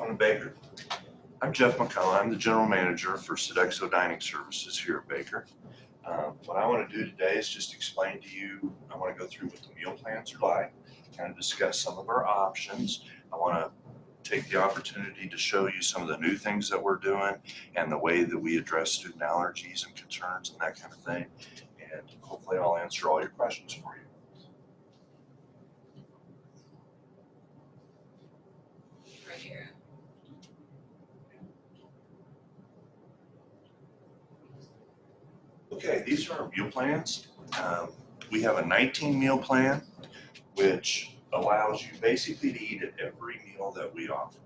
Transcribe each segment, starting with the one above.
Morning, Baker. I'm Jeff McCullough. I'm the General Manager for Sodexo Dining Services here at Baker. What I want to do today is just explain to you, I want to go through what the meal plans are like, kind of discuss some of our options. I want to take the opportunity to show you some of the new things that we're doing and the way that we address student allergies and concerns and that kind of thing. And hopefully I'll answer all your questions for you. Right here. Okay, these are our meal plans. We have a 19 meal plan, which allows you basically to eat at every meal that we offer.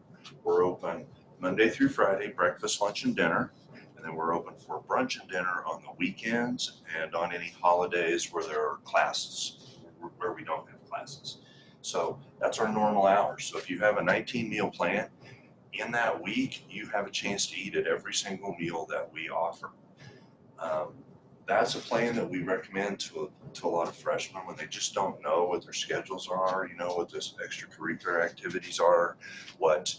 We're open Monday through Friday, breakfast, lunch, and dinner. And then we're open for brunch and dinner on the weekends and on any holidays where there are classes, where we don't have classes. So that's our normal hours. So if you have a 19 meal plan, in that week, you have a chance to eat at every single meal that we offer. That's a plan that we recommend to a lot of freshmen when they just don't know what their schedules are, you know, what those extracurricular activities are, what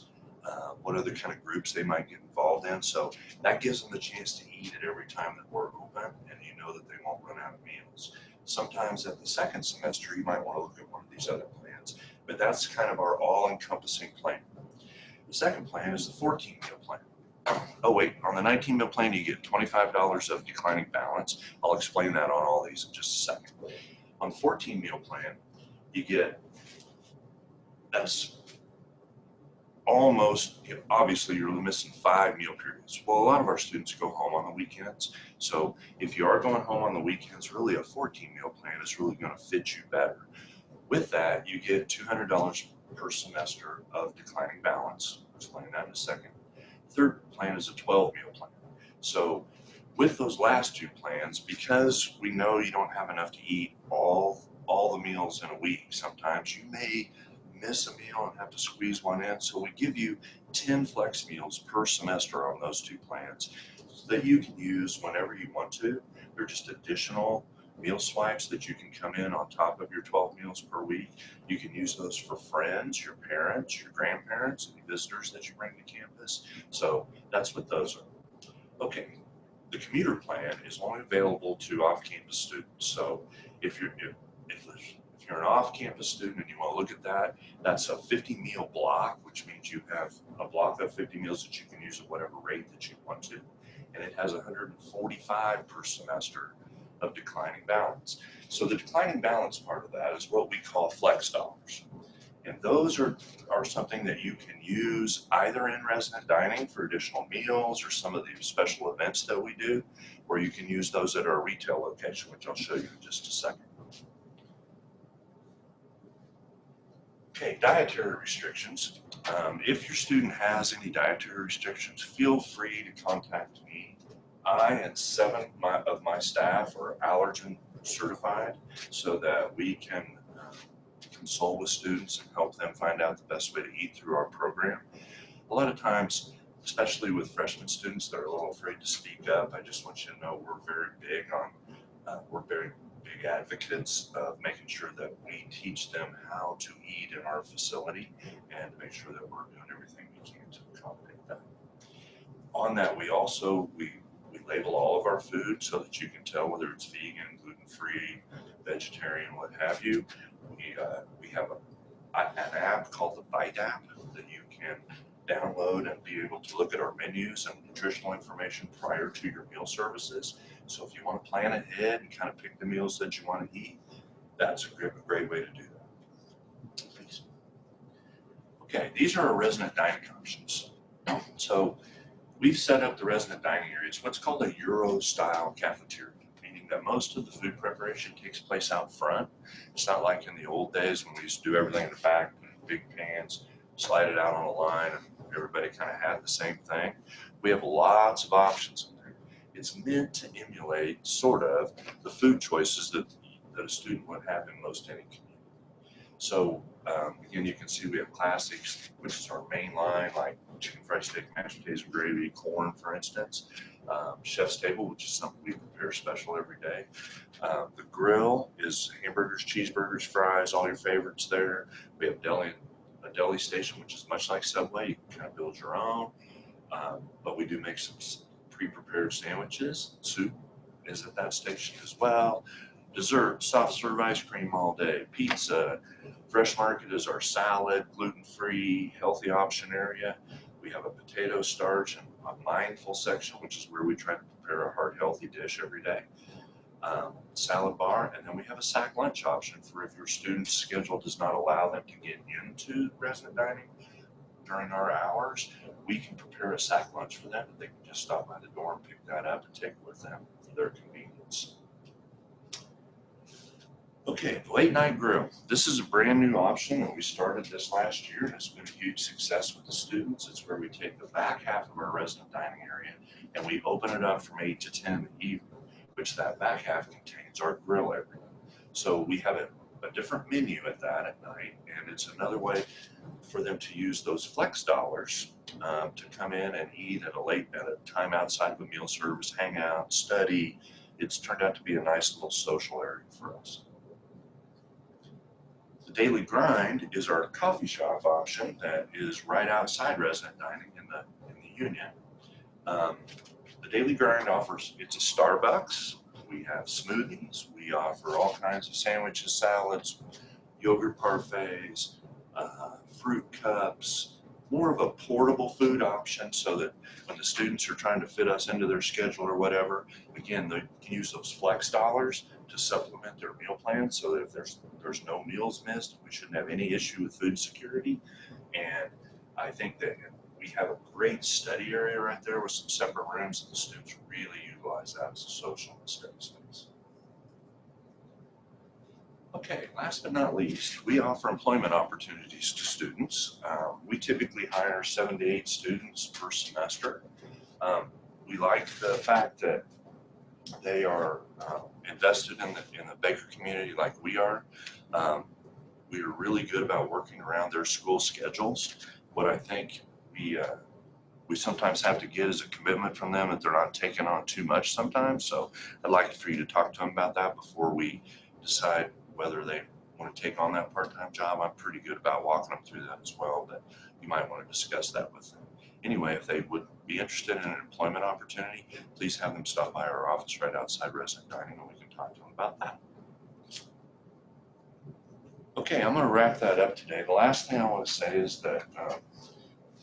other kind of groups they might get involved in. So that gives them the chance to eat at every time that we're open, and you know that they won't run out of meals. Sometimes at the second semester, you might want to look at one of these other plans, but that's kind of our all-encompassing plan. The second plan is the 14 meal plan. Oh wait, on the 19 meal plan you get $25 of declining balance. I'll explain that on all these in just a second. On the 14 meal plan, you get, that's almost, obviously you're missing 5 meal periods. Well, a lot of our students go home on the weekends. So if you are going home on the weekends, really a 14 meal plan is really going to fit you better. With that, you get $200 per semester of declining balance. I'll explain that in a second. Third plan is a 12 meal plan. So with those last 2 plans, because we know you don't have enough to eat all the meals in a week, sometimes you may miss a meal and have to squeeze one in. So we give you 10 flex meals per semester on those 2 plans that you can use whenever you want to. They're just additional meal swipes that you can come in on top of your 12 meals per week. You can use those for friends, your parents, your grandparents, any visitors that you bring to campus. So that's what those are. Okay, the commuter plan is only available to off-campus students. So if you're an off-campus student and you want to look at that, that's a 50 meal block, which means you have a block of 50 meals that you can use at whatever rate that you want to. And it has 145 per semester of declining balance. So the declining balance part of that is what we call flex dollars. And those are something that you can use either in resident dining for additional meals or some of the special events that we do, or you can use those at our retail location, which I'll show you in just a second. Okay, dietary restrictions. If your student has any dietary restrictions, feel free to contact me. I and 7 of my staff are allergen certified so that we can consult with students and help them find out the best way to eat through our program. A lot of times, especially with freshman students that are a little afraid to speak up, I just want you to know we're very big advocates of making sure that we teach them how to eat in our facility and make sure that we're doing everything we can to accommodate that. On that, we label all of our food so that you can tell whether it's vegan, gluten-free, vegetarian, what have you. We have an app called the Bite app that you can download and be able to look at our menus and nutritional information prior to your meal services. So if you want to plan ahead and kind of pick the meals that you want to eat, that's a great way to do that. Please. Okay, these are our resident dining options. So we've set up the resident dining areas, what's called a Euro-style cafeteria, meaning that most of the food preparation takes place out front. It's not like in the old days when we used to do everything in the back, big pans, slide it out on a line, and everybody kind of had the same thing. We have lots of options in there. It's meant to emulate, sort of, the food choices that a student would have in most any community. So again, you can see we have classics, which is our main line, like chicken fried steak, mashed potatoes and gravy, corn, for instance. Chef's table, which is something we prepare special every day. The grill is hamburgers, cheeseburgers, fries, all your favorites there. We have deli a deli station, which is much like Subway. You can kind of build your own, but we do make some pre-prepared sandwiches. Soup is at that station as well. Dessert, soft serve ice cream all day, pizza. Fresh Market is our salad, gluten-free, healthy option area. We have a potato starch and a mindful section, which is where we try to prepare a heart healthy dish every day. Salad bar, and then we have a sack lunch option for if your student's schedule does not allow them to get into resident dining during our hours. We can prepare a sack lunch for them, and they can just stop by the door and pick that up and take it with them for their convenience. Okay, the late night grill. This is a brand new option, and we started this last year, and it's been a huge success with the students. It's where we take the back half of our resident dining area and we open it up from 8 to 10 in the evening, which that back half contains our grill area. So we have a different menu at that at night, and it's another way for them to use those flex dollars to come in and eat at a time outside of a meal service, hang out, study. It's turned out to be a nice little social area for us. The Daily Grind is our coffee shop option that is right outside resident dining in the Union. The Daily Grind it's a Starbucks. We have smoothies. We offer all kinds of sandwiches, salads, yogurt parfaits, fruit cups, more of a portable food option so that when the students are trying to fit us into their schedule or whatever, again, they can use those flex dollars to supplement their meal plan so that if there's no meals missed, we shouldn't have any issue with food security. And I think that we have a great study area right there with some separate rooms, and the students really utilize that as a social and study space. Okay, last but not least, we offer employment opportunities to students. We typically hire 7 to 8 students per semester. We like the fact that they are invested in the Baker community like we are. We are really good about working around their school schedules. What I think we sometimes have to get is a commitment from them that they're not taking on too much sometimes. So I'd like for you to talk to them about that before we decide whether they want to take on that part-time job. I'm pretty good about walking them through that as well, but you might want to discuss that with them. Anyway, if they would be interested in an employment opportunity, please have them stop by our office right outside resident dining and we can talk to them about that. Okay, I'm going to wrap that up today. The last thing I want to say is that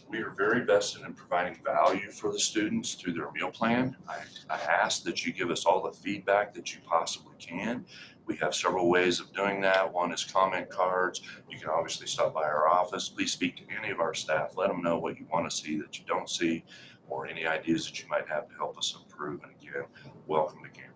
we are very vested in providing value for the students through their meal plan. I ask that you give us all the feedback that you possibly can. We have several ways of doing that. One is comment cards. You can obviously stop by our office. Please speak to any of our staff. Let them know what you want to see that you don't see, or any ideas that you might have to help us improve. And again, welcome to Kansas.